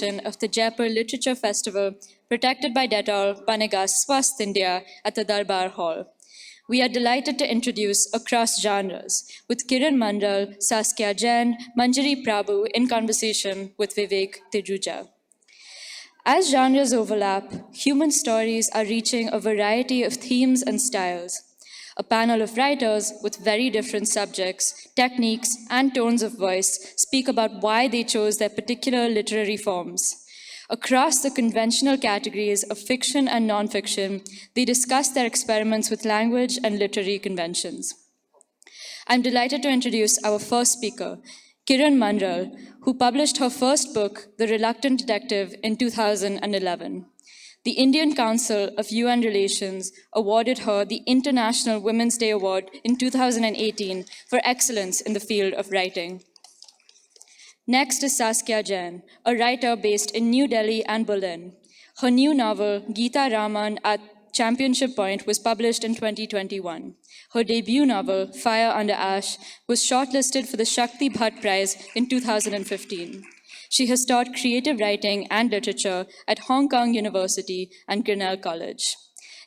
of the Jaipur Literature Festival, protected by Dettol, Banegas Swast India at the Darbar Hall. We are delighted to introduce Across Genres with Kiran Manral, Saskya Jain, Manjari Prabhu in conversation with Vivek Tejuja. As genres overlap, human stories are reaching a variety of themes and styles. A panel of writers with very different subjects, techniques, and tones of voice speak about why they chose their particular literary forms. Across the conventional categories of fiction and nonfiction, they discuss their experiments with language and literary conventions. I'm delighted to introduce our first speaker, Kiran Manral, who published her first book, The Reluctant Detective, in 2011. The Indian Council of UN Relations awarded her the International Women's Day Award in 2018 for excellence in the field of writing. Next is Saskya Jain, a writer based in New Delhi and Berlin. Her new novel, Geeta Raman at Championship Point, was published in 2021. Her debut novel, Fire Under Ash, was shortlisted for the Shakti Bhatt Prize in 2015. She has taught creative writing and literature at Hong Kong University and Grinnell College.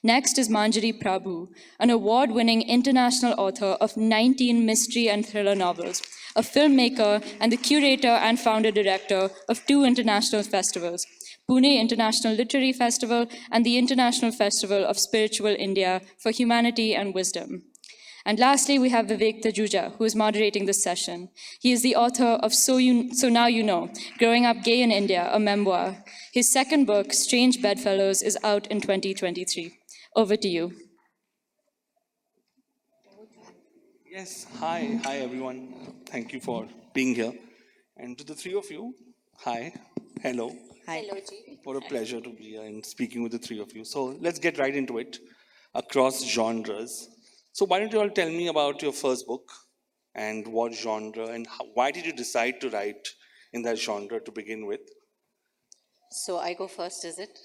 Next is Manjari Prabhu, an award-winning international author of 19 mystery and thriller novels, a filmmaker and the curator and founder-director of 2 international festivals, Pune International Literary Festival and the International Festival of Spiritual India for Humanity and Wisdom. And lastly, we have Vivek Tejuja, who is moderating this session. He is the author of So Now You Know, Growing Up Gay in India, a memoir. His second book, Strange Bedfellows, is out in 2023. Over to you. Yes, hi everyone. Thank you for being here. And to the three of you, hi, hello. Hi. Hello, Ji. What a pleasure to be here and speaking with the three of you. So let's get right into it. Across genres. So why don't you all tell me about your first book and what genre and why did you decide to write in that genre to begin with? So I go first, is it?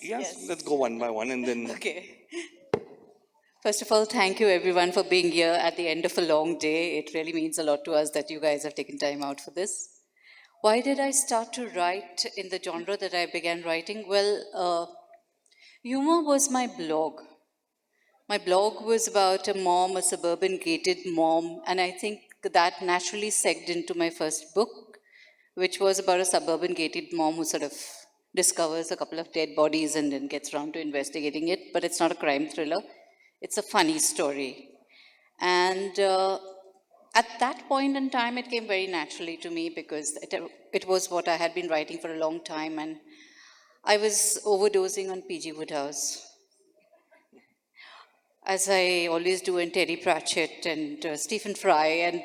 Yes, let's go one by one and then Okay. First of all, thank you everyone for being here at the end of a long day. It really means a lot to us that you guys have taken time out for this. Why did I start to write in the genre that I began writing? Well, humor was my blog. My blog was about a mom, a suburban gated mom, and I think that naturally segued into my first book, which was about a suburban gated mom who sort of discovers a couple of dead bodies and then gets around to investigating it. But it's not a crime thriller, it's a funny story. And at that point in time, it came very naturally to me because it was what I had been writing for a long time, and I was overdosing on P.G. Wodehouse, as I always do, in Terry Pratchett and Stephen Fry, and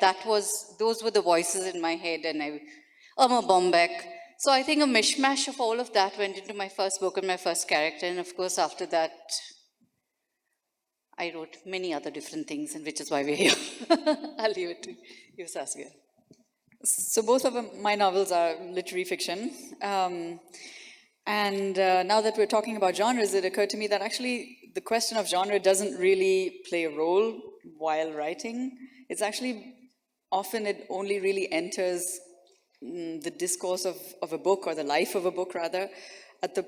those were the voices in my head, and Irma Bombeck. So I think a mishmash of all of that went into my first book and my first character, and of course after that, I wrote many other different things, and which is why we're here. I'll leave it to you, Saskia. So both of my novels are literary fiction. And now that we're talking about genres, it occurred to me that actually the question of genre doesn't really play a role while writing. It's actually, often it only really enters the discourse of a book, or the life of a book rather, at the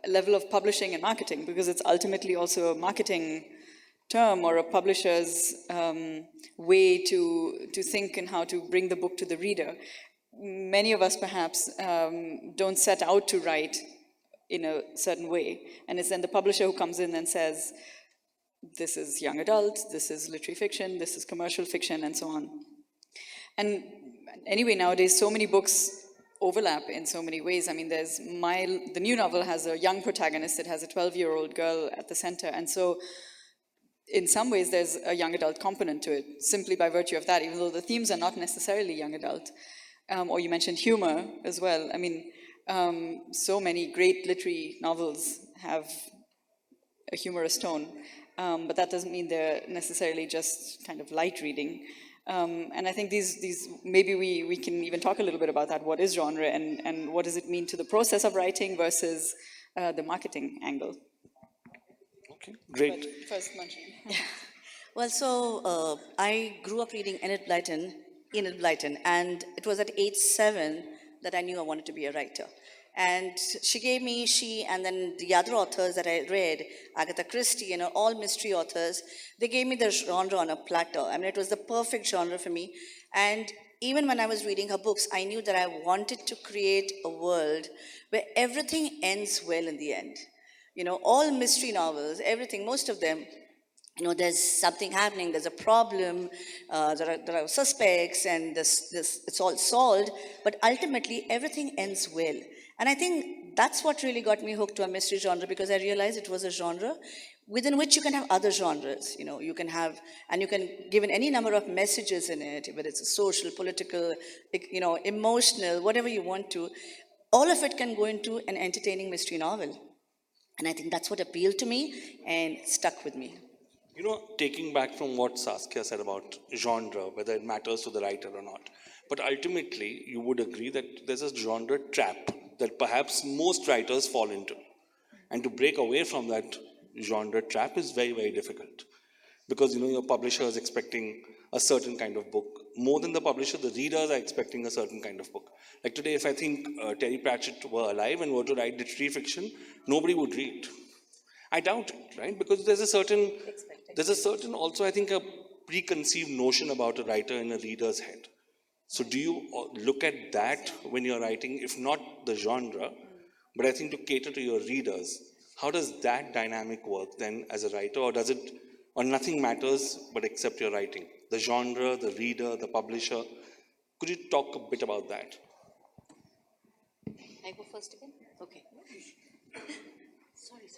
level of publishing and marketing, because it's ultimately also a marketing term or a publisher's way to think and how to bring the book to the reader. Many of us perhaps don't set out to write in a certain way, and it's then the publisher who comes in and says, this is young adult, this is literary fiction, this is commercial fiction, and so on. And anyway, nowadays so many books overlap in so many ways. I mean, the new novel has a young protagonist. It has a 12-year-old girl at the center, and so in some ways there's a young adult component to it, simply by virtue of that, even though the themes are not necessarily young adult. Or you mentioned humor as well. I mean, so many great literary novels have a humorous tone, but that doesn't mean they're necessarily just kind of light reading. And I think these maybe we can even talk a little bit about that. What is genre, and what does it mean to the process of writing versus the marketing angle? okay, great. But first, Manjari. Well, so I grew up reading Enid Blyton, and it was at age 7 that I knew I wanted to be a writer. And she gave me, she and then the other authors that I read, Agatha Christie, all mystery authors, they gave me the genre on a platter. I mean, it was the perfect genre for me. And even when I was reading her books, I knew that I wanted to create a world where everything ends well in the end. All mystery novels, everything, most of them, there's something happening, there's a problem, there are suspects, and it's all solved, but ultimately everything ends well. And I think that's what really got me hooked to a mystery genre, because I realized it was a genre within which you can have other genres. You can have, and you can give in any number of messages in it, whether it's a social, political, emotional, whatever you want to. All of it can go into an entertaining mystery novel. And I think that's what appealed to me and stuck with me. Taking back from what Saskia said about genre, whether it matters to the writer or not, but ultimately you would agree that there's a genre trap that perhaps most writers fall into. And to break away from that genre trap is very, very difficult. Because your publisher is expecting a certain kind of book. More than the publisher, the readers are expecting a certain kind of book. Like today, if I think Terry Pratchett were alive and were to write literary fiction, nobody would read. I doubt it, right? Because there's a certain also, I think, a preconceived notion about a writer in a reader's head. So do you look at that when you're writing, if not the genre, but I think to cater to your readers, how does that dynamic work then as a writer, or nothing matters but except your writing? The genre, the reader, the publisher. Could you talk a bit about that? I go first again? Okay. Sorry.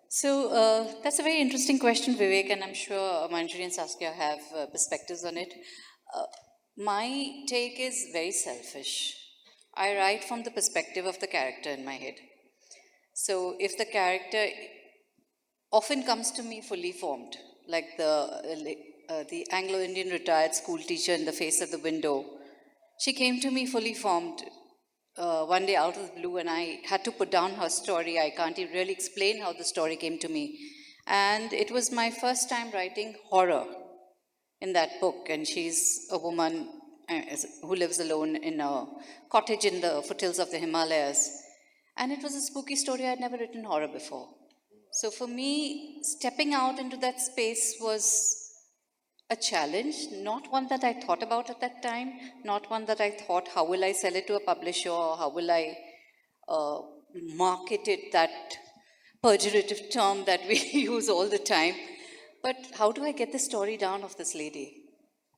So that's a very interesting question, Vivek, and I'm sure Manjari and Saskia have perspectives on it. My take is very selfish. I write from the perspective of the character in my head. So if the character often comes to me fully formed, like the Anglo-Indian retired school teacher in The Face of the Window, she came to me fully formed one day out of the blue, and I had to put down her story. I can't even really explain how the story came to me. And it was my first time writing horror in that book, and she's a woman who lives alone in a cottage in the foothills of the Himalayas. And it was a spooky story. I'd never written horror before. So for me, stepping out into that space was a challenge, not one that I thought about at that time, not one that I thought, how will I sell it to a publisher, or how will I market it, that pejorative term that we use all the time. But how do I get the story down of this lady?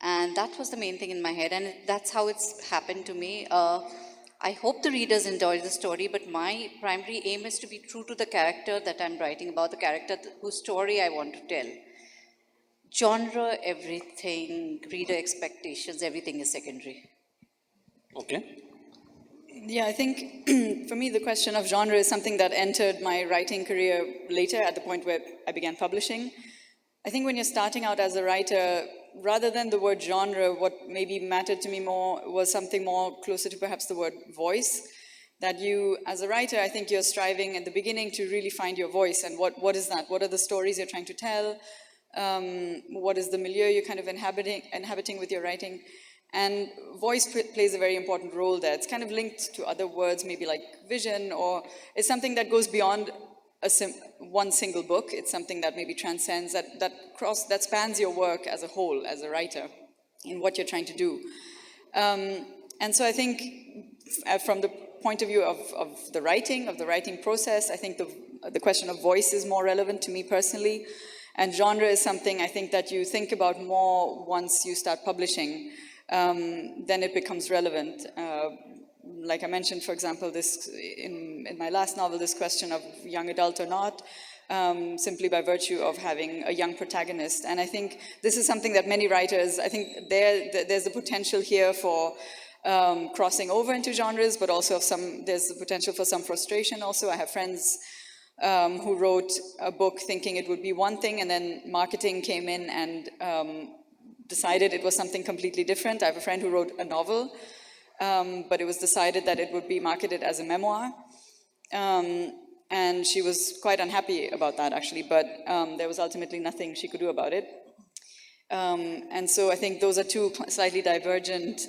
And that was the main thing in my head, and that's how it's happened to me. I hope the readers enjoy the story, but my primary aim is to be true to the character that I'm writing about, the character whose story I want to tell. Genre, everything, reader expectations, everything is secondary. Okay. Yeah, I think for me, the question of genre is something that entered my writing career later, at the point where I began publishing. I think when you're starting out as a writer, rather than the word genre, what maybe mattered to me more was something more closer to perhaps the word voice. That you, as a writer, I think you're striving at the beginning to really find your voice. And what is that? What are the stories you're trying to tell? What is the milieu you're kind of inhabiting with your writing? And voice plays a very important role there. It's kind of linked to other words, maybe like vision, or it's something that goes beyond one single book. It's something that maybe transcends, that spans your work as a whole, as a writer, in what you're trying to do. And so I think from the point of view of the writing process, I think the question of voice is more relevant to me personally. And genre is something I think that you think about more once you start publishing. Then it becomes relevant. Like I mentioned, for example, this in my last novel, this question of young adult or not, simply by virtue of having a young protagonist. And I think this is something that many writers, I think there's the potential here for crossing over into genres, but also there's the potential for some frustration also. I have friends who wrote a book thinking it would be one thing, and then marketing came in and decided it was something completely different. I have a friend who wrote a novel, but it was decided that it would be marketed as a memoir. And she was quite unhappy about that, actually, but there was ultimately nothing she could do about it. And so I think those are two slightly divergent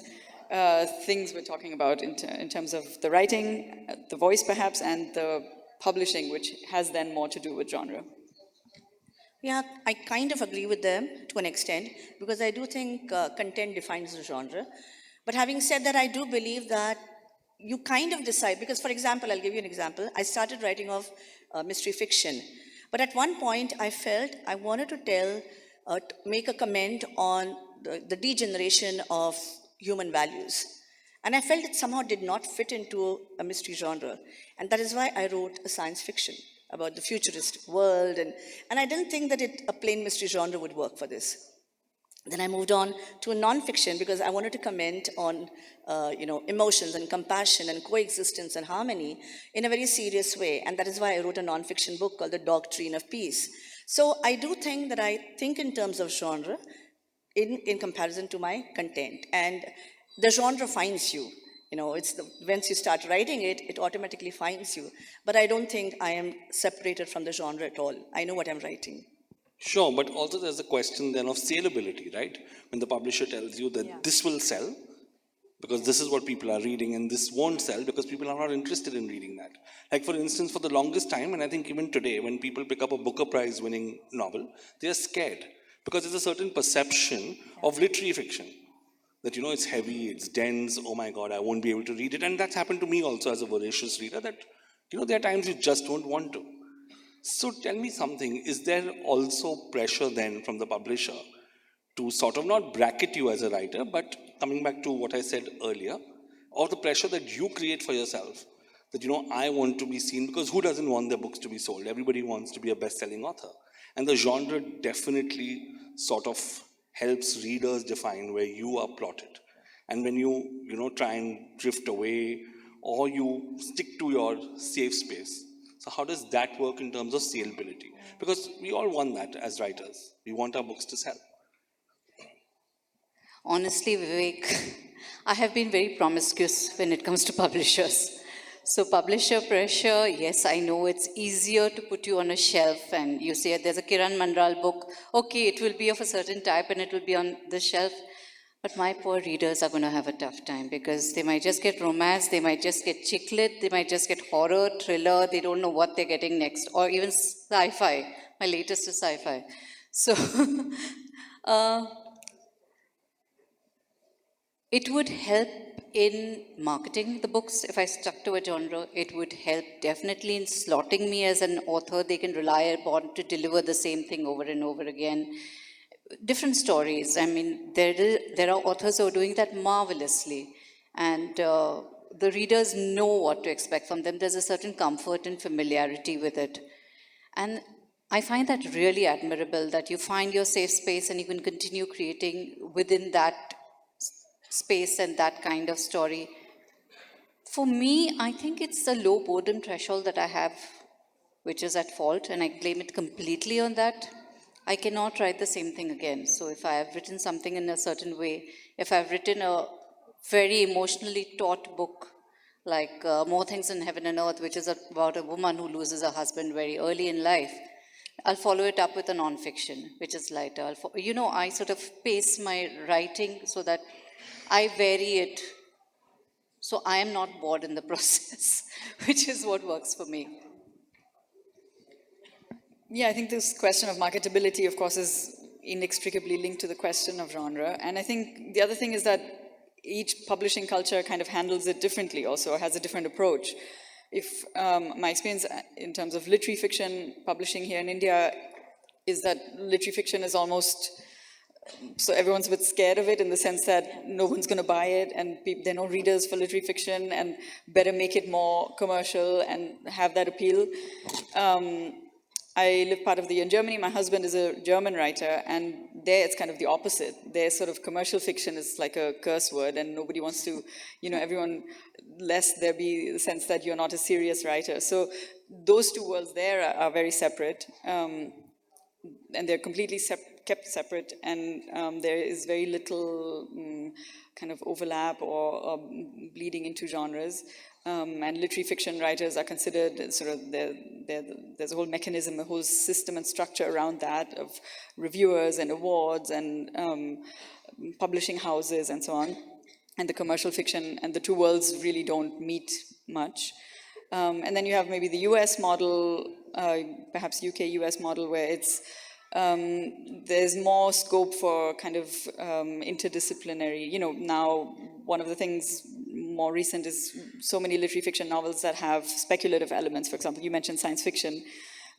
things we're talking about in terms of the writing, the voice perhaps, and the publishing, which has then more to do with genre. Yeah, I kind of agree with them to an extent because I do think content defines the genre. But having said that, I do believe that you kind of decide because, for example, I'll give you an example. I started writing of mystery fiction, but at one point I felt I wanted to make a comment on the degeneration of human values. And I felt it somehow did not fit into a mystery genre. And that is why I wrote a science fiction about the futuristic world. And I didn't think that a plain mystery genre would work for this. Then I moved on to a non-fiction because I wanted to comment on, emotions and compassion and coexistence and harmony in a very serious way. And that is why I wrote a non-fiction book called The Doctrine of Peace. So I do think that I think in terms of genre in comparison to my content. And the genre finds you. Once you start writing it, it automatically finds you. But I don't think I am separated from the genre at all. I know what I'm writing. Sure, but also there's a question then of saleability, right? When the publisher tells you that this will sell because this is what people are reading and this won't sell because people are not interested in reading that. Like for instance, for the longest time, and I think even today, when people pick up a Booker Prize winning novel, they are scared because there's a certain perception of literary fiction that, it's heavy, it's dense, oh my God, I won't be able to read it. And that's happened to me also as a voracious reader that, there are times you just don't want to. So tell me something, is there also pressure then from the publisher to sort of not bracket you as a writer, but coming back to what I said earlier, or the pressure that you create for yourself, that, I want to be seen, because who doesn't want their books to be sold? Everybody wants to be a best-selling author. And the genre definitely sort of helps readers define where you are plotted. And when you, try and drift away, or you stick to your safe space, so how does that work in terms of saleability? Because we all want that as writers. We want our books to sell. Honestly, Vivek, I have been very promiscuous when it comes to publishers. So publisher pressure, yes, I know it's easier to put you on a shelf and you say there's a Kiran Manral book, okay, it will be of a certain type and it will be on the shelf. But my poor readers are going to have a tough time because they might just get romance, they might just get chick lit, they might just get horror, thriller, they don't know what they're getting next, or even sci-fi. My latest is sci-fi. So it would help in marketing the books if I stuck to a genre. It would help definitely in slotting me as an author they can rely upon to deliver the same thing over and over again. Different stories. I mean, there are authors who are doing that marvelously, and the readers know what to expect from them. There's a certain comfort and familiarity with it. And I find that really admirable that you find your safe space and you can continue creating within that space and that kind of story. For me, I think it's the low boredom threshold that I have, which is at fault, and I blame it completely on that. I cannot write the same thing again. So if I have written something in a certain way, if I've written a very emotionally taught book, like More Things in Heaven and Earth, which is about a woman who loses her husband very early in life, I'll follow it up with a non-fiction, which is lighter. I sort of pace my writing so that I vary it. So I am not bored in the process, which is what works for me. Yeah, I think this question of marketability, of course, is inextricably linked to the question of genre. And I think the other thing is that each publishing culture kind of handles it differently also, has a different approach. If my experience in terms of literary fiction publishing here in India is that literary fiction is almost, so everyone's a bit scared of it in the sense that no one's going to buy it and there are no readers for literary fiction and better make it more commercial and have that appeal. I live part of the year in Germany. My husband is a German writer, and there it's kind of the opposite. Their sort of commercial fiction is like a curse word, and nobody wants to, everyone, lest there be the sense that you're not a serious writer. So those two worlds there are very separate, and they're completely kept separate, and there is very little kind of overlap or bleeding into genres. And literary fiction writers are considered sort of, there's a whole mechanism, a whole system and structure around that of reviewers and awards and publishing houses and so on. and the commercial fiction, and the two worlds really don't meet much. And then you have maybe the US model, perhaps UK US model, where it's there's more scope for kind of interdisciplinary. Now one of the things more recent is so many literary fiction novels that have speculative elements. For example, you mentioned science fiction,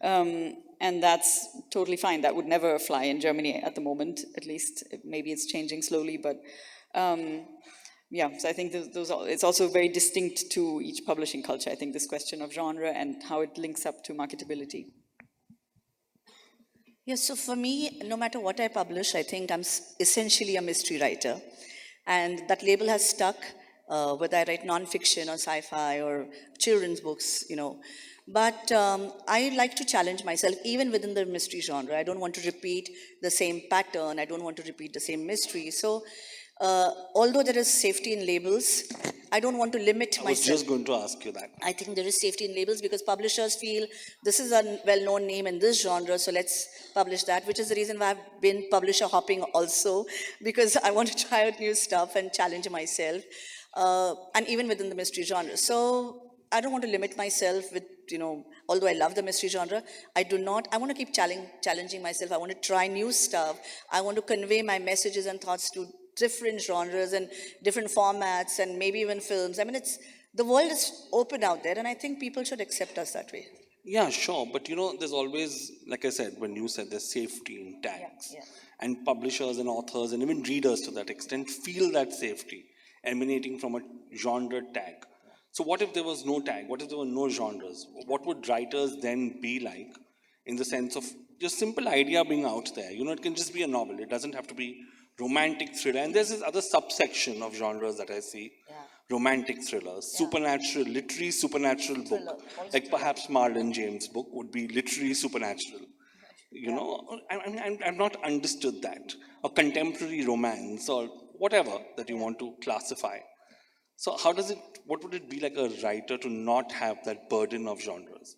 and that's totally fine. That would never fly in Germany at the moment, at least. Maybe it's changing slowly, but yeah, so I think it's also very distinct to each publishing culture, I think, this question of genre and how it links up to marketability. Yes, so for me, no matter what I publish, I think I'm essentially a mystery writer. And that label has stuck, whether I write nonfiction or sci-fi or children's books, But I like to challenge myself, even within the mystery genre. I don't want to repeat the same pattern. I don't want to repeat the same mystery. So although there is safety in labels, I don't want to limit myself. I was just going to ask you that. I think there is safety in labels because publishers feel this is a well-known name in this genre, so let's publish that, which is the reason why I've been publisher hopping also, because I want to try out new stuff and challenge myself, and even within the mystery genre. So I don't want to limit myself with, although I love the mystery genre, I want to keep challenging myself. I want to try new stuff. I want to convey my messages and thoughts to different genres and different formats and maybe even films. I mean, the world is open out there, and I think people should accept us that way. Yeah, sure. But there's always, like I said, when you said there's safety in tags. Yeah. And publishers and authors and even readers to that extent feel that safety emanating from a genre tag. So what if there was no tag? What if there were no genres? What would writers then be like in the sense of just simple idea being out there? It can just be a novel. It doesn't have to be romantic thriller. And there's this other subsection of genres that I see. Yeah. Romantic thrillers, supernatural, literary supernatural book. Like perhaps Marlon James' book would be literary supernatural. I've not understood that. Or contemporary romance or whatever that you want to classify. So what would it be like a writer to not have that burden of genres?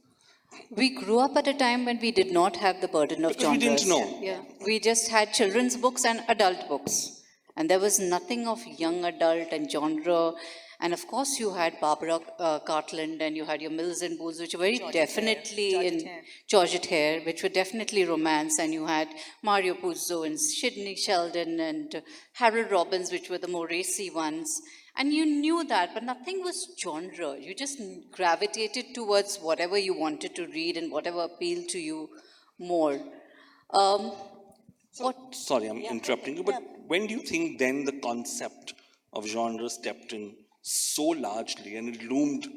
We grew up at a time when we did not have the burden of Because genres. we didn't know. Yeah. We just had children's books and adult books. And there was nothing of young adult and genre. And of course, you had Barbara Cartland and you had your Mills and Boons, which were very definitely Georgette Hare, which were definitely romance. And you had Mario Puzo and Sidney Sheldon and Harold Robbins, which were the more racy ones. And you knew that, but nothing was genre. You just gravitated towards whatever you wanted to read and whatever appealed to you more. Sorry, I'm interrupting you, but when do you think then the concept of genre stepped in so largely and it loomed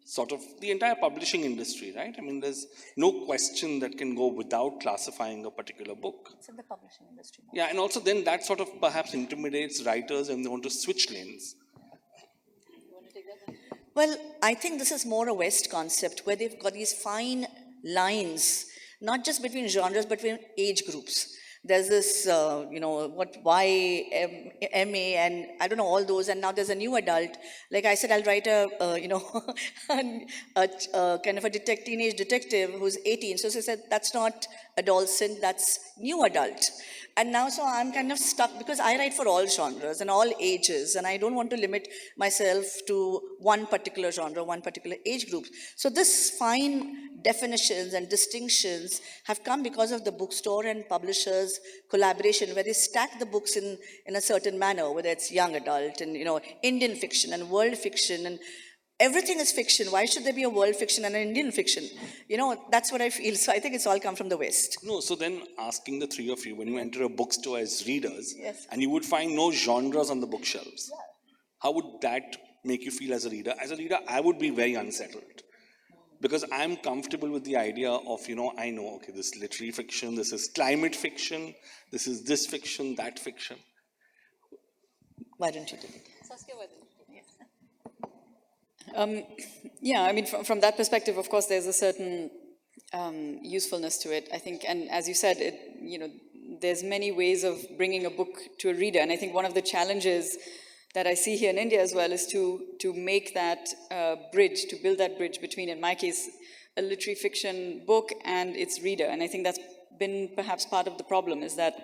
sort of the entire publishing industry, right? I mean, there's no question that can go without classifying a particular book. It's in the publishing industry. Yeah, and also then that sort of perhaps intimidates writers and they want to switch lanes. Well, I think this is more a West concept where they've got these fine lines, not just between genres, but between age groups. There's this, YMA, and I don't know, all those, and now there's a new adult. Like I said, I'll write a kind of a teenage detective who's 18. So she said, that's not adolescent, that's new adult. And now, so I'm kind of stuck because I write for all genres and all ages, and I don't want to limit myself to one particular genre, one particular age group. So this fine definitions and distinctions have come because of the bookstore and publishers' collaboration, where they stack the books in a certain manner, whether it's young adult and Indian fiction and world fiction and everything is fiction. Why should there be a world fiction and an Indian fiction? That's what I feel. So I think it's all come from the West. No, so then asking the three of you, when you enter a bookstore as readers, Yes. and you would find no genres on the bookshelves, how would that make you feel as a reader? As a reader, I would be very unsettled. Because I'm comfortable with the idea of, I know, okay, this is literary fiction, this is climate fiction, this is this fiction, that fiction. Why don't you do it? Saskya, why don't you? Yeah, I mean, from that perspective, of course, there's a certain usefulness to it, I think. And as you said, there's many ways of bringing a book to a reader. And I think one of the challenges that I see here in India as well is to make that bridge, to build that bridge between, in my case, a literary fiction book and its reader. And I think that's been perhaps part of the problem, is that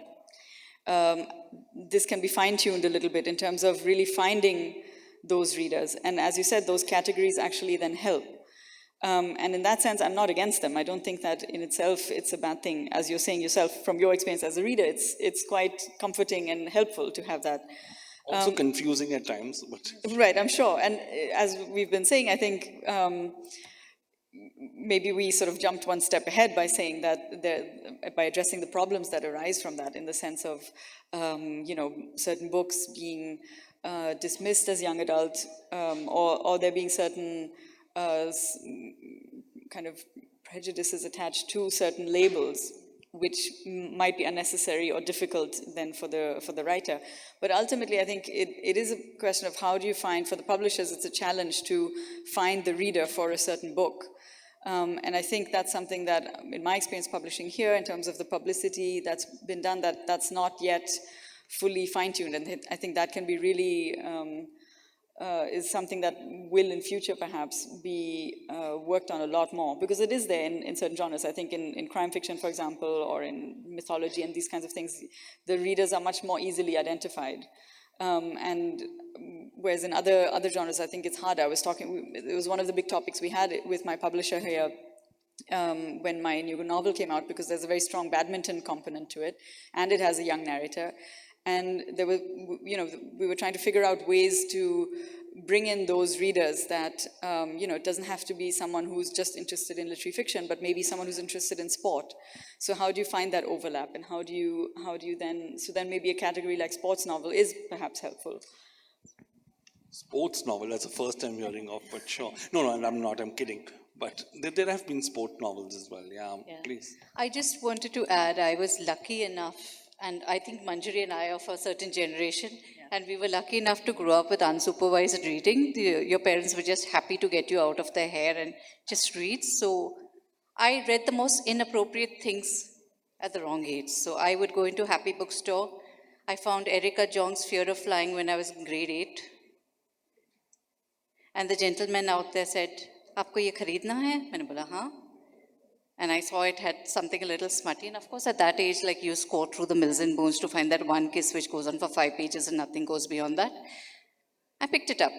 this can be fine-tuned a little bit in terms of really finding those readers. And as you said, those categories actually then help. And in that sense, I'm not against them. I don't think that in itself it's a bad thing. As you're saying yourself, from your experience as a reader, it's quite comforting and helpful to have that. Also confusing at times, but Right, I'm sure. And as we've been saying, I think maybe we sort of jumped one step ahead by saying that by addressing the problems that arise from that, in the sense of certain books being dismissed as young adult, or there being certain kind of prejudices attached to certain labels, which might be unnecessary or difficult then for the writer. But ultimately, I think it is a question of how do you find, for the publishers, it's a challenge to find the reader for a certain book. And I think that's something that, in my experience publishing here, in terms of the publicity that's been done, that's not yet fully fine-tuned. And I think that can be really, is something that will in future perhaps be worked on a lot more, because it is there in certain genres. I think in crime fiction, for example, or in mythology and these kinds of things, the readers are much more easily identified. And whereas in other genres, I think it's harder. It was one of the big topics we had with my publisher here when my new novel came out, because there's a very strong badminton component to it, and it has a young narrator. And there were, we were trying to figure out ways to bring in those readers that, it doesn't have to be someone who's just interested in literary fiction, but maybe someone who's interested in sport. So how do you find that overlap, and how do you then, so then maybe a category like sports novel is perhaps helpful. sports novel, that's the first time hearing of, but sure. No, I'm not, I'm kidding. But there have been sport novels as well, yeah. Please. I just wanted to add, I was lucky enough, and I think Manjari and I are of a certain generation, and we were lucky enough to grow up with unsupervised reading. Your parents were just happy to get you out of their hair and just read. So I read the most inappropriate things at the wrong age. So I would go into Happy Bookstore. I found Erica Jong's Fear of Flying when I was in grade 8. And the gentleman out there said, "Aapko ye kharidna hai?" Maine bola, "Haan." And I saw it had something a little smutty. And of course, at that age, like, you score through the mills and bones to find that one kiss which goes on for 5 pages and nothing goes beyond that. I picked it up.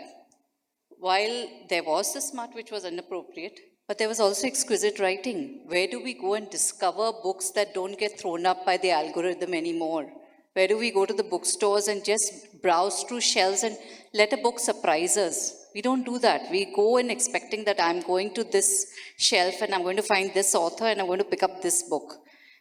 While there was the smut which was inappropriate, but there was also exquisite writing. Where do we go and discover books that don't get thrown up by the algorithm anymore? Where do we go to the bookstores and just browse through shelves and let a book surprise us? We don't do that. We go in expecting that I'm going to this shelf and I'm going to find this author and I'm going to pick up this book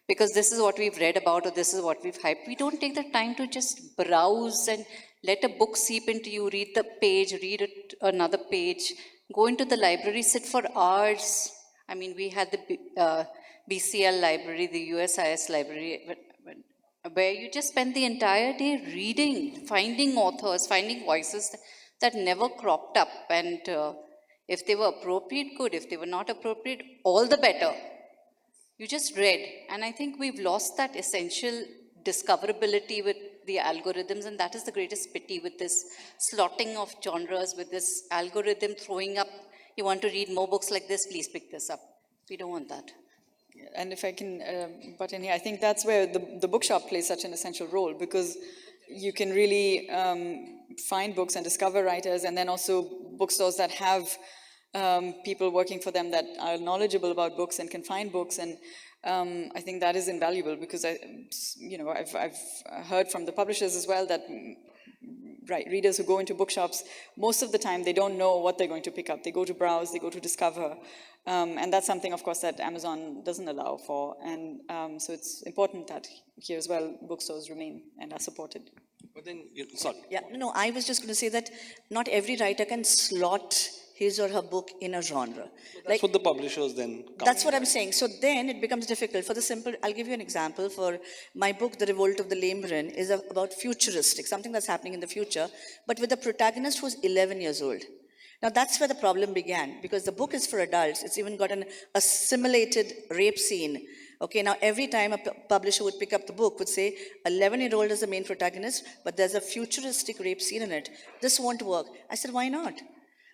because this is what we've read about or this is what we've hyped. We don't take the time to just browse and let a book seep into you, read the page, read it, another page, go into the library, sit for hours. I mean, we had the BCL library, the USIS library, where you just spend the entire day reading, finding authors, finding voices that never cropped up. And if they were appropriate, good. If they were not appropriate, all the better. You just read. And I think we've lost that essential discoverability with the algorithms, and that is the greatest pity with this slotting of genres, with this algorithm throwing up, you want to read more books like this, please pick this up. We don't want that. And if I can butt in here, I think that's where the bookshop plays such an essential role, because you can really find books and discover writers, and then also bookstores that have people working for them that are knowledgeable about books and can find books. And I think that is invaluable, because I've heard from the publishers as well that readers who go into bookshops, most of the time they don't know what they're going to pick up. They go to browse, they go to discover. And that's something, of course, that Amazon doesn't allow for. And so it's important that here as well, bookstores remain and are supported. But then, sorry. Yeah, no, I was just going to say that not every writer can slot his or her book in a genre. That's what the publishers then come. That's what I'm saying. So then it becomes difficult. For the simple, I'll give you an example. For my book, The Revolt of the Lemren, is about futuristic, something that's happening in the future, but with a protagonist who's 11 years old. Now that's where the problem began, because the book is for adults. It's even got a simulated rape scene. Okay, now every time a publisher would pick up the book, would say, 11-year-old is the main protagonist, but there's a futuristic rape scene in it. This won't work. I said, why not?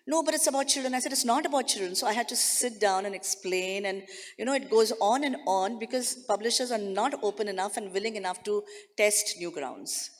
No, but it's about children. I said, it's not about children. So I had to sit down and explain. And, it goes on and on because publishers are not open enough and willing enough to test new grounds.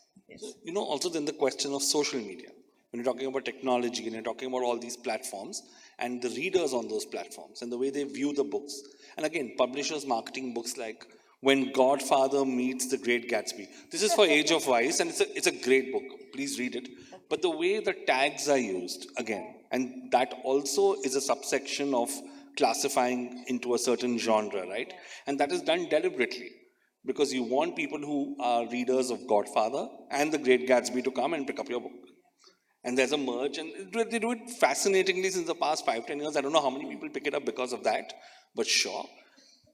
Also then the question of social media. When you're talking about technology and you're talking about all these platforms and the readers on those platforms and the way they view the books. And again, publishers marketing books like When Godfather Meets the Great Gatsby. This is for Age of Vice and it's a great book. Please read it. But the way the tags are used, again, and that also is a subsection of classifying into a certain genre, right? And that is done deliberately because you want people who are readers of Godfather and The Great Gatsby to come and pick up your book. And there's a merge, and they do it fascinatingly since the past 5-10 years. I don't know how many people pick it up because of that, but sure.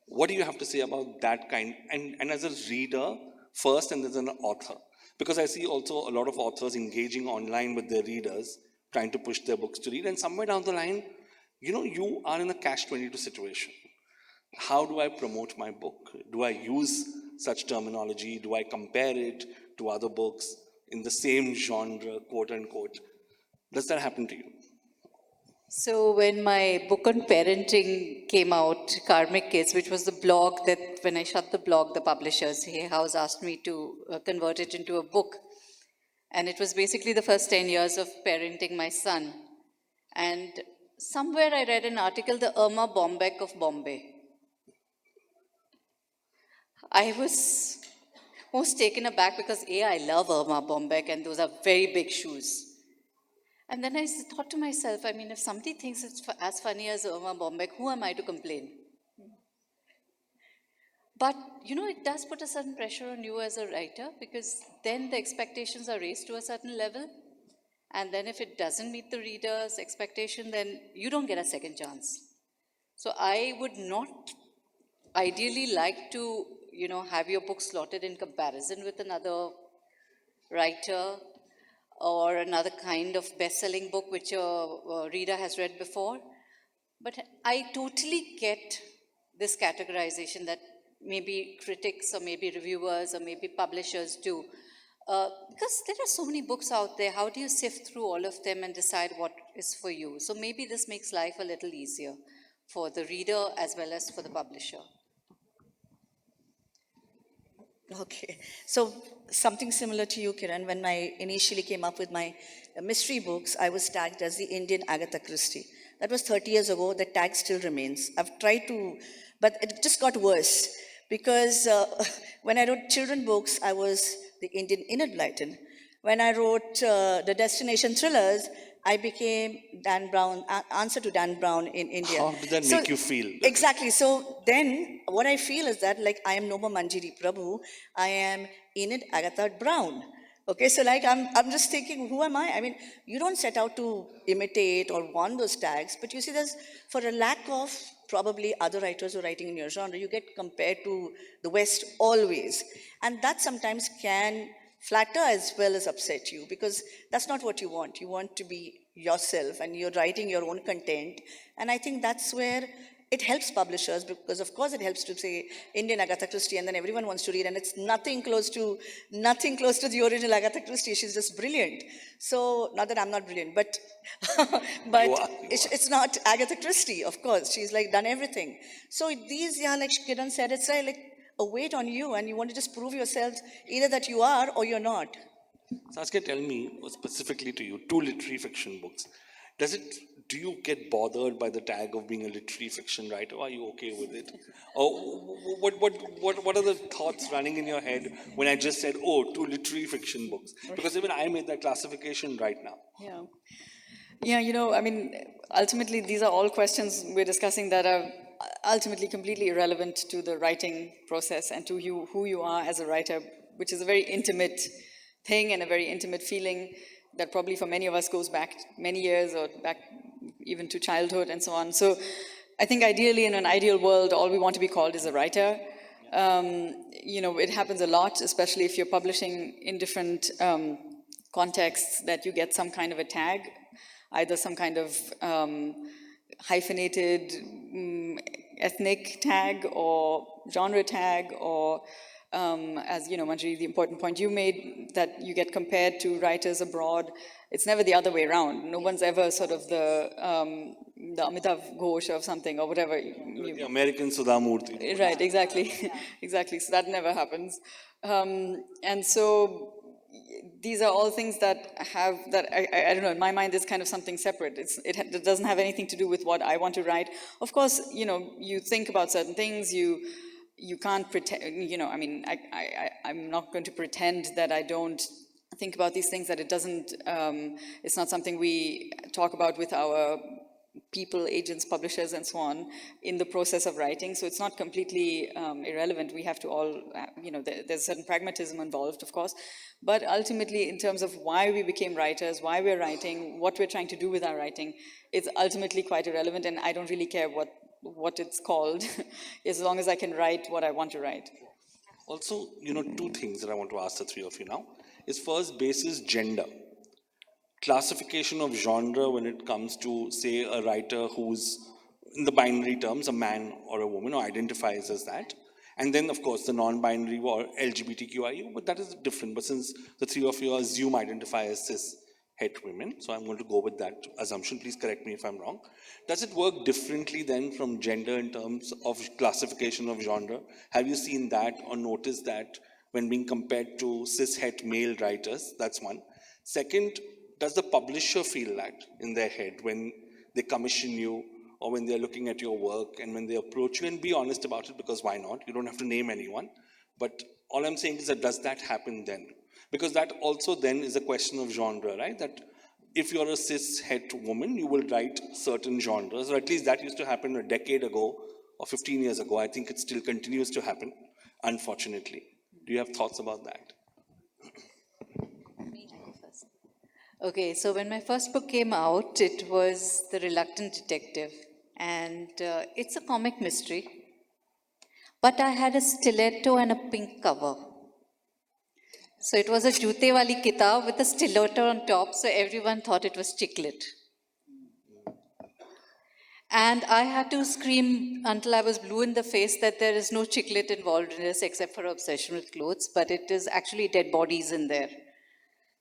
What do you have to say about that kind? And as a reader first, and as an author, because I see also a lot of authors engaging online with their readers, trying to push their books to read, and somewhere down the line, you are in a catch-22 situation. How do I promote my book? Do I use such terminology? Do I compare it to other books in the same genre, quote unquote? Does that happen to you? So when my book on parenting came out, Karmic Kids, which was the blog that when I shut the blog, the publishers, Hay House, asked me to convert it into a book. And it was basically the first 10 years of parenting my son. And somewhere I read an article, the Irma Bombeck of Bombay. I was most taken aback because I love Irma Bombeck and those are very big shoes. And then I thought to myself, if somebody thinks it's as funny as Irma Bombeck, who am I to complain? But, it does put a certain pressure on you as a writer because then the expectations are raised to a certain level. And then if it doesn't meet the reader's expectation, then you don't get a second chance. So I would not ideally like to, have your book slotted in comparison with another writer or another kind of best-selling book which a reader has read before. But I totally get this categorization that maybe critics or maybe reviewers or maybe publishers do. Because there are so many books out there, how do you sift through all of them and decide what is for you? So maybe this makes life a little easier for the reader as well as for the publisher. Okay, so something similar to you, Kiran. When I initially came up with my mystery books, I was tagged as the Indian Agatha Christie. That was 30 years ago. The tag still remains. I've tried to, but it just got worse because when I wrote children books, I was the Indian Enid Blyton. When I wrote the destination thrillers, I became Dan Brown, answer to Dan Brown in India. How did that make you feel? Exactly. So then what I feel is that I am no more Manjari Prabhu, I am Enid Agatha Brown. Okay, so I'm just thinking, who am I? You don't set out to imitate or want those tags, but you see there's, for a lack of probably other writers who are writing in your genre, you get compared to the West always. And that sometimes can flatter as well as upset you because that's not what you want. You want to be yourself and you're writing your own content. And I think that's where it helps publishers because of course it helps to say Indian Agatha Christie and then everyone wants to read and it's nothing close to the original Agatha Christie. She's just brilliant. So not that I'm not brilliant, but it's not Agatha Christie, of course. She's done everything. So these, like Kiran said, it's a weight on you and you want to just prove yourself either that you are or you're not. Saskia, tell me specifically to you, 2 literary fiction books. Do you get bothered by the tag of being a literary fiction writer? Are you okay with it? Or what are the thoughts running in your head when I just said, 2 literary fiction books? Because even I made that classification right now. Yeah, ultimately these are all questions we're discussing that are ultimately completely irrelevant to the writing process and to you, who you are as a writer, which is a very intimate thing and a very intimate feeling that probably for many of us goes back many years or back even to childhood and so on. So I think ideally in an ideal world, all we want to be called is a writer. It happens a lot, especially if you're publishing in different contexts, that you get some kind of a tag, either some kind of hyphenated ethnic tag or genre tag or as Manjari, the important point you made, that you get compared to writers abroad. It's never the other way around. No one's ever sort of the Amitav Ghosh of something or whatever. The American Sudha Murthy. Right, exactly, exactly. So that never happens. And so these are all things that have, that I don't know, in my mind is kind of something separate. It doesn't have anything to do with what I want to write. Of course, you know, you think about certain things, you can't pretend, you know, I mean, I'm not going to pretend that I don't think about these things, that it doesn't, it's not something we talk about with our people, agents, publishers, and so on in the process of writing. So it's not completely irrelevant. We have to all, you know, there's certain pragmatism involved, of course. But ultimately, in terms of why we became writers, why we're writing, what we're trying to do with our writing, it's ultimately quite irrelevant, and I don't really care what it's called, as long as I can write what I want to write. Also, you know, two things that I want to ask the three of you now is first, basis gender. Classification of genre when it comes to, say, a writer who's in the binary terms, a man or a woman, or identifies as that. And then, of course, the non-binary or LGBTQIU, but that is different. But since the three of you assume identify as cis het women, so I'm going to go with that assumption. Please correct me if I'm wrong. Does it work differently then from gender in terms of classification of genre? Have you seen that or noticed that when being compared to cis het male writers? That's one. Second, does the publisher feel that in their head when they commission you or when they're looking at your work and when they approach you? And be honest about it, because why not? You don't have to name anyone. But all I'm saying is that does that happen then? Because that also then is a question of genre, right? That if you're a cis het woman, you will write certain genres, or at least that used to happen a decade ago or 15 years ago. I think it still continues to happen, unfortunately. Do you have thoughts about that? Okay, so when my first book came out, it was The Reluctant Detective, and it's a comic mystery. But I had a stiletto and a pink cover. So it was a jute wali kitab with a stiletto on top, so everyone thought it was chiclet. And I had to scream until I was blue in the face that there is no chiclet involved in this except for obsession with clothes, but it is actually dead bodies in there.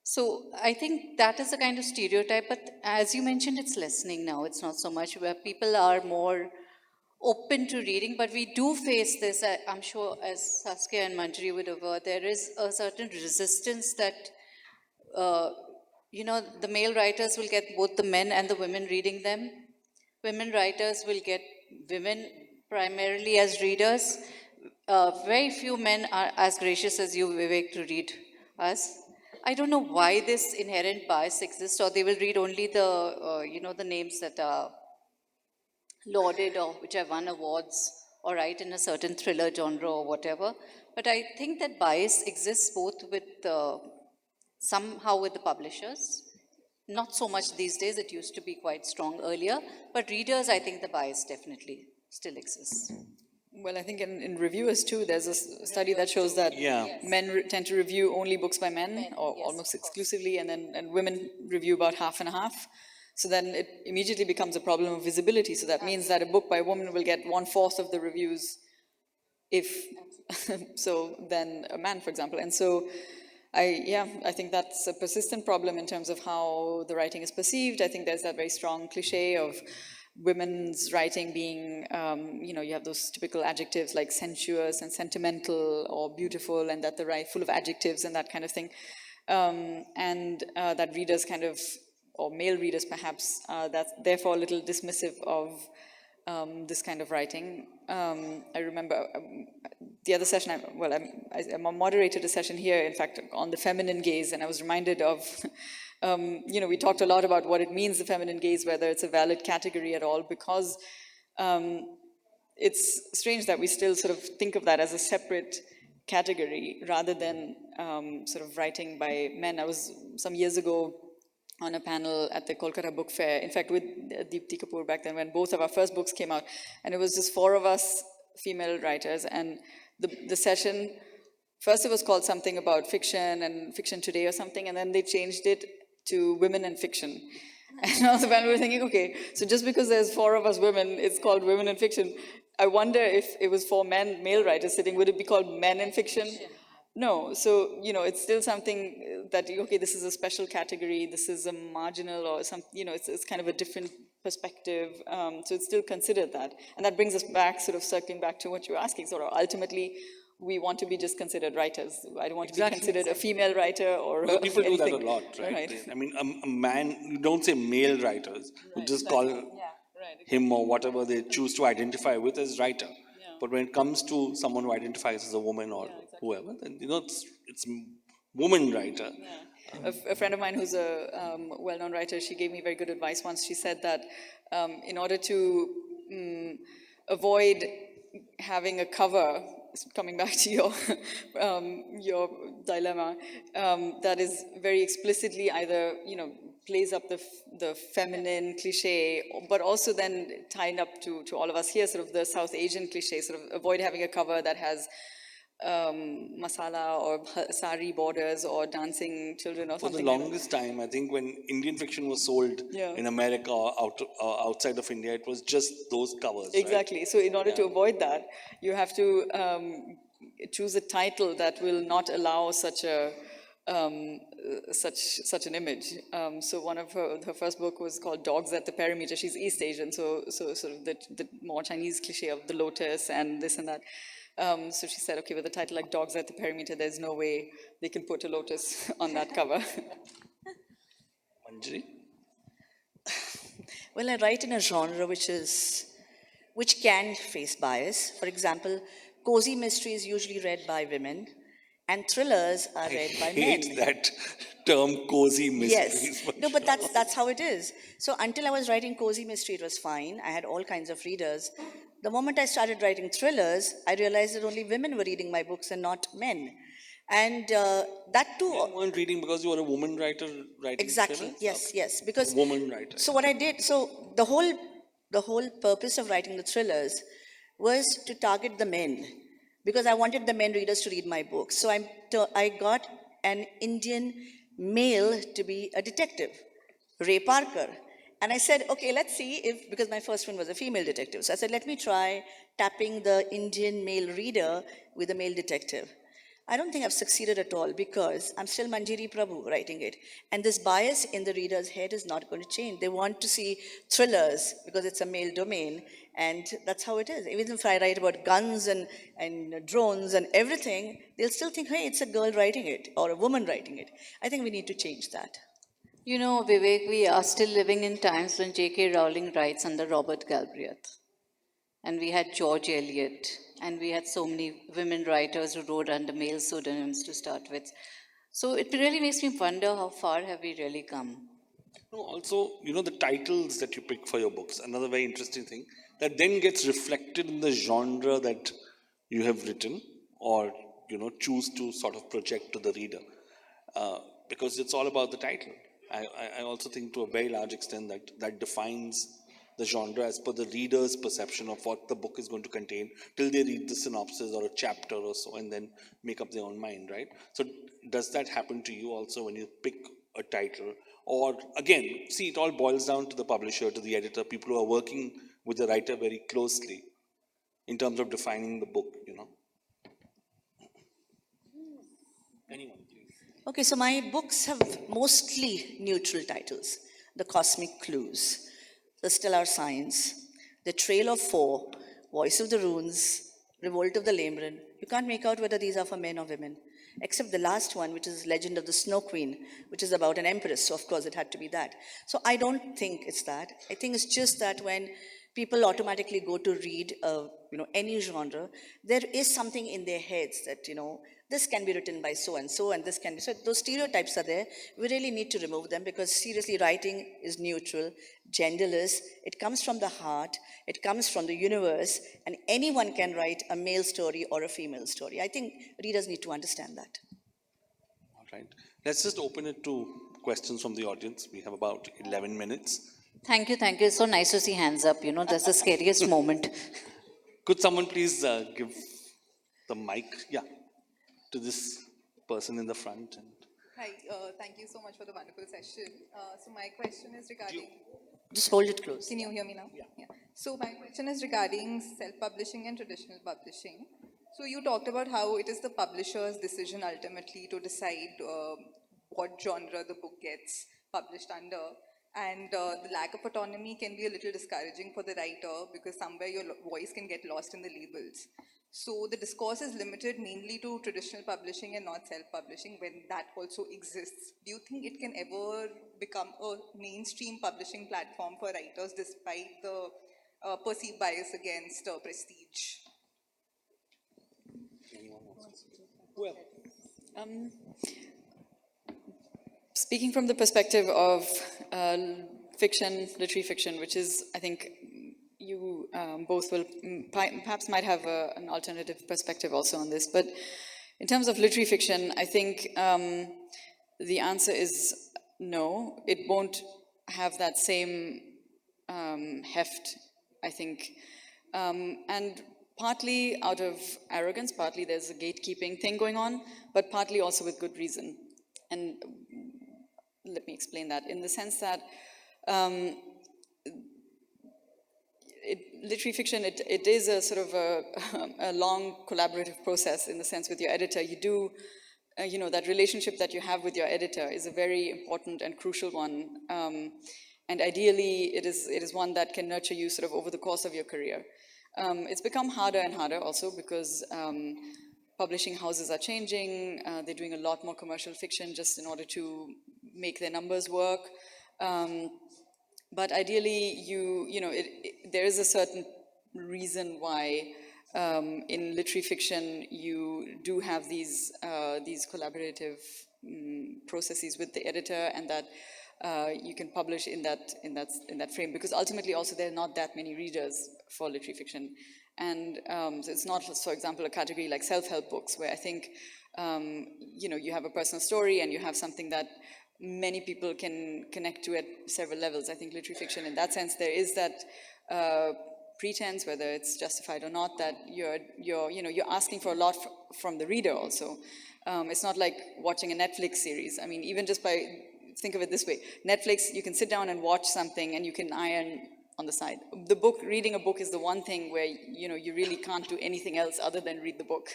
So I think that is a kind of stereotype, but as you mentioned, it's lessening now. It's not so much where people are more open to reading, but we do face this, I'm sure as Saskya and Manjari would have heard, there is a certain resistance that, you know, the male writers will get both the men and the women reading them. Women writers will get women primarily as readers. Very few men are as gracious as you, Vivek, to read us. I don't know why this inherent bias exists, or they will read only the, you know, the names that are lauded or which have won awards or write in a certain thriller genre or whatever. But I think that bias exists both with, somehow with the publishers. Not so much these days, it used to be quite strong earlier, but readers, I think the bias definitely still exists. Well, I think in reviewers too, there's a study that shows that men tend to review only books by men, or almost exclusively, and women review about half and half. So then it immediately becomes a problem of visibility. So that means that a book by a woman will get 1/4 of the reviews if so than a man, for example. And so I think that's a persistent problem in terms of how the writing is perceived. I think there's that very strong cliche of women's writing being, you know, you have those typical adjectives like sensuous and sentimental or beautiful, and that the right full of adjectives and that kind of thing. That readers kind of, or male readers perhaps, that's therefore a little dismissive of this kind of writing. I remember the other session, I moderated a session here, in fact, on the feminine gaze, and I was reminded of, you know, we talked a lot about what it means, the feminine gaze, whether it's a valid category at all, because it's strange that we still sort of think of that as a separate category rather than sort of writing by men. I was some years ago on a panel at the Kolkata Book Fair, in fact with Deepti Kapoor back then, when both of our first books came out, and it was just 4 of us female writers, and the session, first it was called something about fiction and fiction today or something, and then they changed it to women and fiction. And on the panel we were thinking, okay, so just because there's 4 of us women, it's called women and fiction. I wonder if it was 4 male writers sitting, would it be called men and fiction? No, so, it's still something that, okay, this is a special category, this is a marginal or some, it's kind of a different perspective. So it's still considered that. And that brings us back, sort of circling back to what you were asking, sort of ultimately, we want to be just considered writers. I don't want to be considered a female writer or Well, people do that a anything. lot, right? Right. I mean, a man, you don't say male writers, you just call him or whatever they choose to identify with as writer. But when it comes to someone who identifies as a woman or whoever, then it's woman writer. A friend of mine who's a well-known writer, she gave me very good advice once. She said that in order to avoid having a cover, coming back to your dilemma, that is very explicitly either plays up the feminine cliche, but also then tied up to all of us here, sort of the South Asian cliche, sort of avoid having a cover that has masala or sari borders or dancing children or For the something like that. longest time, I think when Indian fiction was sold in America or outside of India, it was just those covers. Exactly. So in order to avoid that, you have to choose a title that will not allow such a such an image. So one of her first book was called Dogs at the Perimeter. She's East Asian, so sort of the more Chinese cliche of the lotus and this and that. So she said, okay, with a title like Dogs at the Perimeter, there's no way they can put a lotus on that cover. Manjari? Well, I write in a genre which can face bias. For example, cozy mystery is usually read by women, and thrillers are read by men. Hate that term cozy mysteries. Yes. No, but that's how it is. So until I was writing cozy mystery, it was fine. I had all kinds of readers. The moment I started writing thrillers, I realized that only women were reading my books and not men. And that too. You weren't reading because you were a woman writer writing Exactly. thrillers? Yes, Okay. yes. Because Woman writer. so what I did, so the whole purpose of writing the thrillers was to target the men, because I wanted the men readers to read my books. So I got an Indian male to be a detective, Ray Parker. And I said, okay, let's see if, because my first one was a female detective. So I said, let me try tapping the Indian male reader with a male detective. I don't think I've succeeded at all because I'm still Manjari Prabhu writing it. And this bias in the reader's head is not going to change. They want to see thrillers because it's a male domain. And that's how it is. Even if I write about guns and drones and everything, they'll still think, hey, it's a girl writing it or a woman writing it. I think we need to change that. You know, Vivek, we are still living in times when J.K. Rowling writes under Robert Galbraith. And we had George Eliot, and we had so many women writers who wrote under male pseudonyms to start with. So it really makes me wonder how far have we really come? No, also, the titles that you pick for your books, another very interesting thing, that then gets reflected in the genre that you have written or, choose to sort of project to the reader. Because it's all about the title. I also think to a very large extent that defines the genre as per the reader's perception of what the book is going to contain till they read the synopsis or a chapter or so and then make up their own mind, right? So does that happen to you also when you pick a title? Or again, see, it all boils down to the publisher, to the editor, people who are working with the writer very closely in terms of defining the book. Anyone, please. Okay, so my books have mostly neutral titles. The Cosmic Clues, The Stellar Signs, The Trail of Four, Voice of the Runes, Revolt of the Lamren. You can't make out whether these are for men or women, except the last one, which is Legend of the Snow Queen, which is about an empress. So of course it had to be that. So I don't think it's that. I think it's just that when people automatically go to read any genre, there is something in their heads that this can be written by so and this can be. So those stereotypes are there. We really need to remove them because seriously, writing is neutral, genderless. It comes from the heart. It comes from the universe, and anyone can write a male story or a female story. I think readers need to understand that. All right. Let's just open it to questions from the audience. We have about 11 minutes. Thank you, thank you. It's so nice to see hands up. That's the scariest moment. Could someone please give the mic, to this person in the front? And Hi, thank you so much for the wonderful session. So my question is regarding, Just hold it close. can you hear me now? Yeah. So my question is regarding self-publishing and traditional publishing. So you talked about how it is the publisher's decision ultimately to decide what genre the book gets published under. And the lack of autonomy can be a little discouraging for the writer because somewhere your voice can get lost in the labels. So the discourse is limited mainly to traditional publishing and not self-publishing when that also exists. Do you think it can ever become a mainstream publishing platform for writers despite the perceived bias against prestige? Well, Speaking from the perspective of fiction, literary fiction, which is, I think, you both will perhaps might have an alternative perspective also on this. But in terms of literary fiction, I think the answer is no. It won't have that same heft, I think. And partly out of arrogance, partly there's a gatekeeping thing going on, but partly also with good reason. And let me explain that in the sense that literary fiction, it is a sort of a long collaborative process in the sense with your editor. You do, that relationship that you have with your editor is a very important and crucial one. And ideally, it is one that can nurture you sort of over the course of your career. It's become harder and harder also because publishing houses are changing. They're doing a lot more commercial fiction just in order to make their numbers work. But ideally, there is a certain reason why in literary fiction you do have these collaborative processes with the editor, and that you can publish in that frame, because ultimately also there are not that many readers for literary fiction, and so it's not, for example, a category like self-help books where I think you have a personal story and you have something that many people can connect to at several levels. I think literary fiction, in that sense, there is that pretense, whether it's justified or not, that you're asking for a lot from the reader also. It's not like watching a Netflix series. I mean, even just think of it this way: Netflix, you can sit down and watch something, and you can iron on the side. Reading a book is the one thing where you really can't do anything else other than read the book.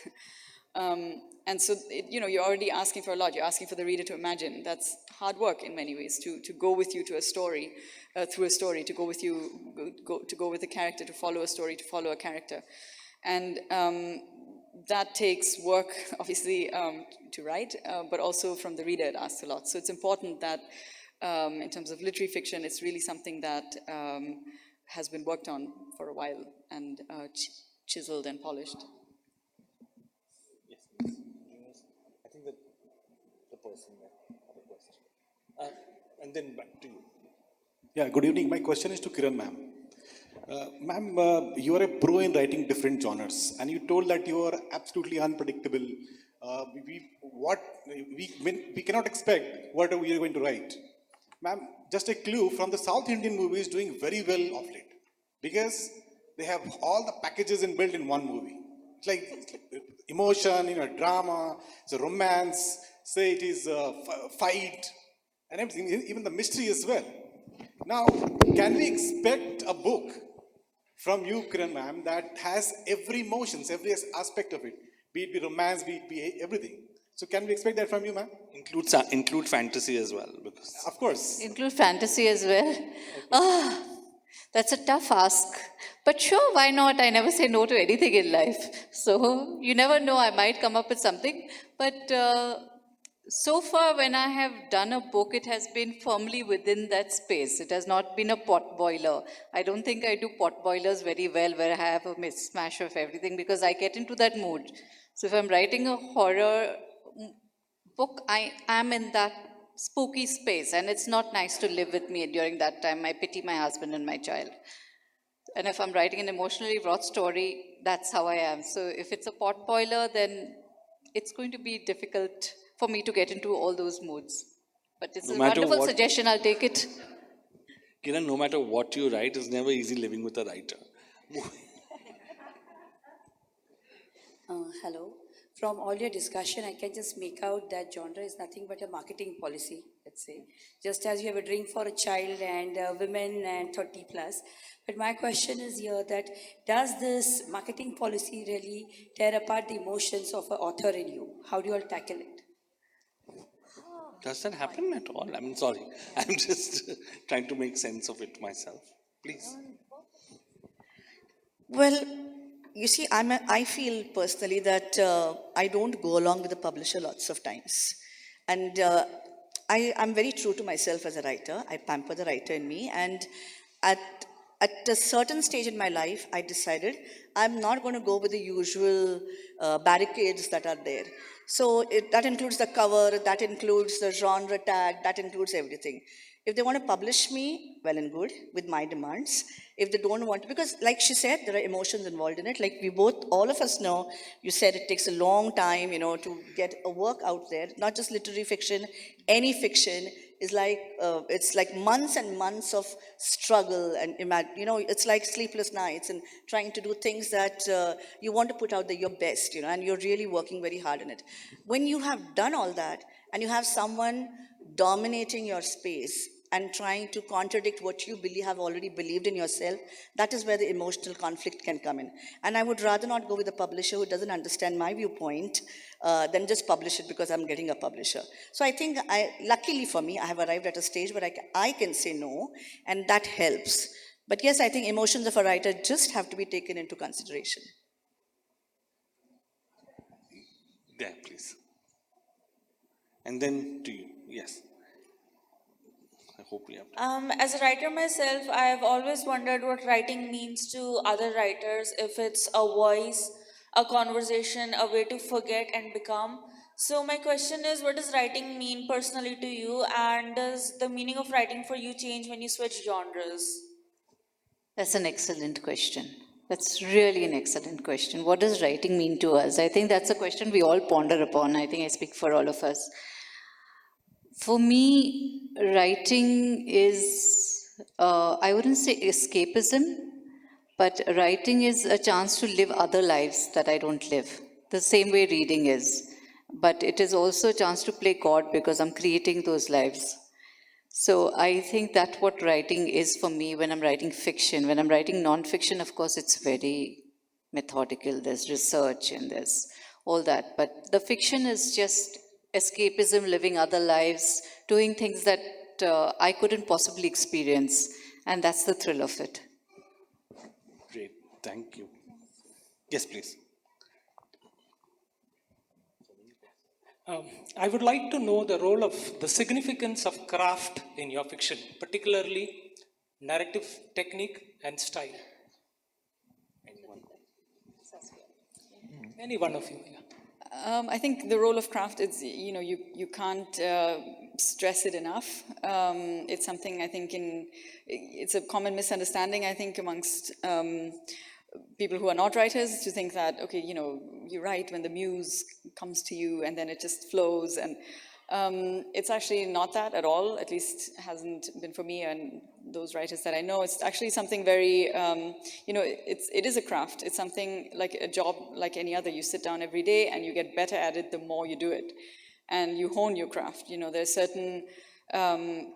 And so, you're already asking for a lot. You're asking for the reader to imagine. That's hard work in many ways, to go with you to a story, through a story, to go with you, to go with a character, to follow a story, to follow a character. And that takes work, obviously, to write, but also from the reader it asks a lot. So it's important that in terms of literary fiction, it's really something that has been worked on for a while and chiseled and polished. I think that the person there had a question. And then back to you. Yeah, good evening. My question is to Kiran ma'am. Ma'am, you are a pro in writing different genres, and you told that you are absolutely unpredictable. We cannot expect what we are going to write. Ma'am, just a clue from the South Indian movies doing very well of late, because they have all the packages built in one movie. It's like emotion, drama, it's a romance, say it is a fight, and everything, even the mystery as well. Now, can we expect a book from you, Kiran ma'am, that has every emotions, every aspect of it, be it romance, be everything? So can we expect that from you, ma'am? Include fantasy as well, because Of course. Include fantasy as well. Ah, that's a tough ask. But sure, why not? I never say no to anything in life. So you never know, I might come up with something. But so far, when I have done a book, it has been firmly within that space. It has not been a pot boiler. I don't think I do pot boilers very well, where I have a mismatch of everything, because I get into that mood. So if I'm writing a horror book, I am in that spooky space, and it's not nice to live with me during that time. I pity my husband and my child. And if I'm writing an emotionally wrought story, that's how I am. So if it's a pot boiler, then it's going to be difficult for me to get into all those moods. But it's no a matter wonderful what, suggestion, I'll take it. Kiran, no matter what you write, it's never easy living with a writer. Hello. from all your discussion, I can just make out that genre is nothing but a marketing policy, let's say. Just as you have a drink for a child and women and 30 plus. But my question is here that does this marketing policy really tear apart the emotions of an author in you? How do you all tackle it? Does that happen at all? I'm sorry. I'm just trying to make sense of it myself. Please. Well, you see, I feel personally that I don't go along with the publisher lots of times. And I'm very true to myself as a writer. I pamper the writer in me. And at, at a certain stage in my life, I decided I'm not going to go with the usual barricades that are there. So that includes the cover, that includes the genre tag, that includes everything. If they want to publish me, well and good, with my demands. If they don't want to, because like she said, there are emotions involved in it. Like we both, all of us know, you said it takes a long time, to get a work out there, not just literary fiction, any fiction is like, it's like months and months of struggle and, it's like sleepless nights and trying to do things that you want to put out there your best, and you're really working very hard on it. When you have done all that and you have someone dominating your space and trying to contradict what you have already believed in yourself, that is where the emotional conflict can come in. And I would rather not go with a publisher who doesn't understand my viewpoint than just publish it because I'm getting a publisher. So I think, luckily for me, I have arrived at a stage where I can say no, and that helps. But yes, I think emotions of a writer just have to be taken into consideration. There, please. And then to you. Yes. I hope we have. As a writer myself, I've always wondered what writing means to other writers, if it's a voice, a conversation, a way to forget and become. So my question is, what does writing mean personally to you, and does the meaning of writing for you change when you switch genres? That's an excellent question. That's really an excellent question. What does writing mean to us? I think that's a question we all ponder upon. I think I speak for all of us. For me, writing is, I wouldn't say escapism, but writing is a chance to live other lives that I don't live, the same way reading is. But it is also a chance to play God because I'm creating those lives. So I think that's what writing is for me when I'm writing fiction. When I'm writing non-fiction, of course, it's very methodical. There's research and there's all that. But the fiction is just escapism, living other lives, doing things that I couldn't possibly experience. And that's the thrill of it. Great. Thank you. Yes, please. I would like to know the role of the significance of craft in your fiction, particularly narrative technique and style. Any one of you. Yeah. I think the role of craft is, you can't stress it enough. It's something I think it's a common misunderstanding, I think, amongst people who are not writers, to think that, okay, you write when the muse comes to you and then it just flows. And it's actually not that at all, at least hasn't been for me and those writers that I know. It's actually something very, it is a craft. It's something like a job like any other. You sit down every day and you get better at it the more you do it. And you hone your craft. There's certain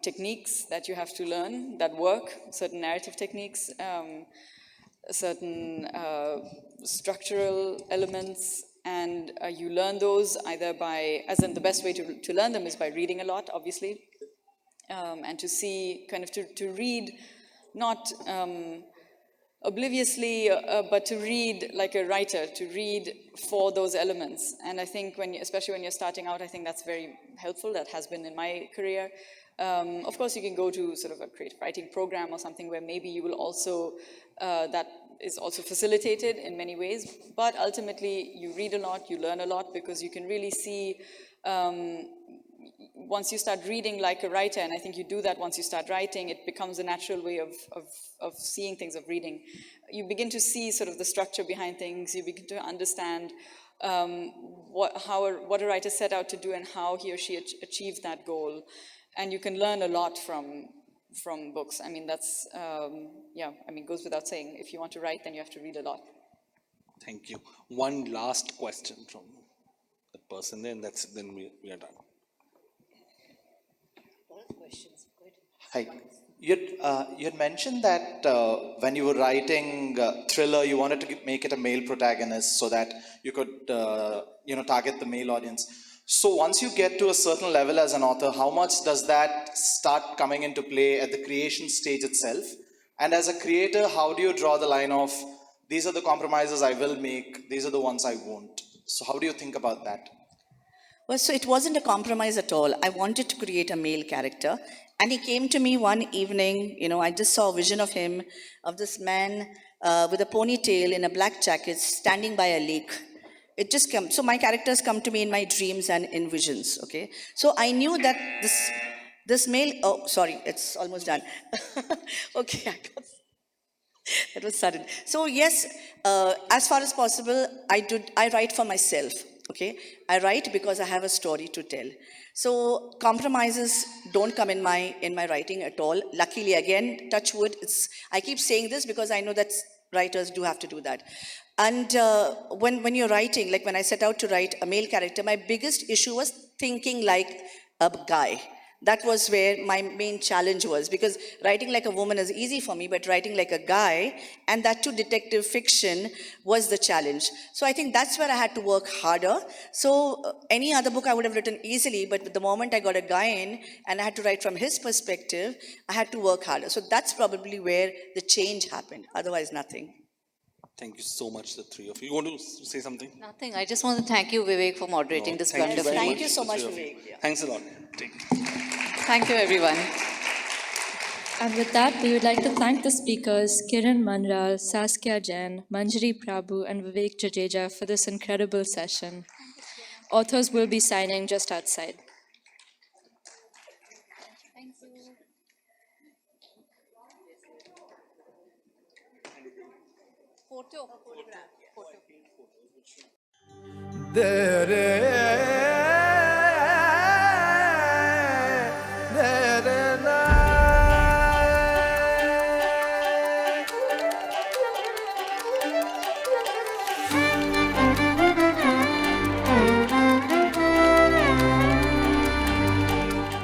techniques that you have to learn that work, certain narrative techniques, certain structural elements, and you learn those either by, as in the best way to learn them is by reading a lot, obviously, and to see, kind of to read, not obliviously, but to read like a writer, to read for those elements. And I think especially when you're starting out, I think that's very helpful. That has been in my career. Of course, you can go to sort of a creative writing program or something where maybe you will also, that is also facilitated in many ways. But ultimately, you read a lot, you learn a lot, because you can really see, once you start reading like a writer, and I think you do that once you start writing, it becomes a natural way of seeing things, of reading. You begin to see sort of the structure behind things, you begin to understand what a writer set out to do and how he or she achieved that goal. And you can learn a lot from books. I mean, that's, goes without saying. If you want to write, then you have to read a lot. Thank you. One last question from you. person there, and then we are done. Hi. You'd mentioned that when you were writing thriller, you wanted to make it a male protagonist so that you could, target the male audience. So once you get to a certain level as an author, how much does that start coming into play at the creation stage itself? And as a creator, how do you draw the line of these are the compromises I will make, these are the ones I won't? So how do you think about that? Well, so it wasn't a compromise at all. I wanted to create a male character. And he came to me one evening, I just saw a vision of him, of this man with a ponytail in a black jacket standing by a lake. It just comes. So my characters come to me in my dreams and in visions, okay? So I knew that this male, oh, sorry, it's almost done. Okay, that was sudden. So yes, as far as possible, I write for myself. Okay, I write because I have a story to tell. So compromises don't come in my writing at all. Luckily, again, touch wood. I keep saying this because I know that writers do have to do that. And when you're writing, like when I set out to write a male character, my biggest issue was thinking like a guy. That was where my main challenge was, because writing like a woman is easy for me, but writing like a guy, and that too detective fiction, was the challenge. So I think that's where I had to work harder. So any other book I would have written easily, but the moment I got a guy in and I had to write from his perspective, I had to work harder. So that's probably where the change happened. Otherwise, nothing. Thank you so much, the three of you. You want to say something? Nothing. I just want to thank you, Vivek, for moderating this Thank you wonderfully. very Thank you so the much, three of you. Vivek. Yeah. Thanks a lot. Thank you, everyone. And with that, we would like to thank the speakers, Kiran Manral, Saskya Jain, Manjari Prabhu, and Vivek Tejuja for this incredible session. Authors will be signing just outside. There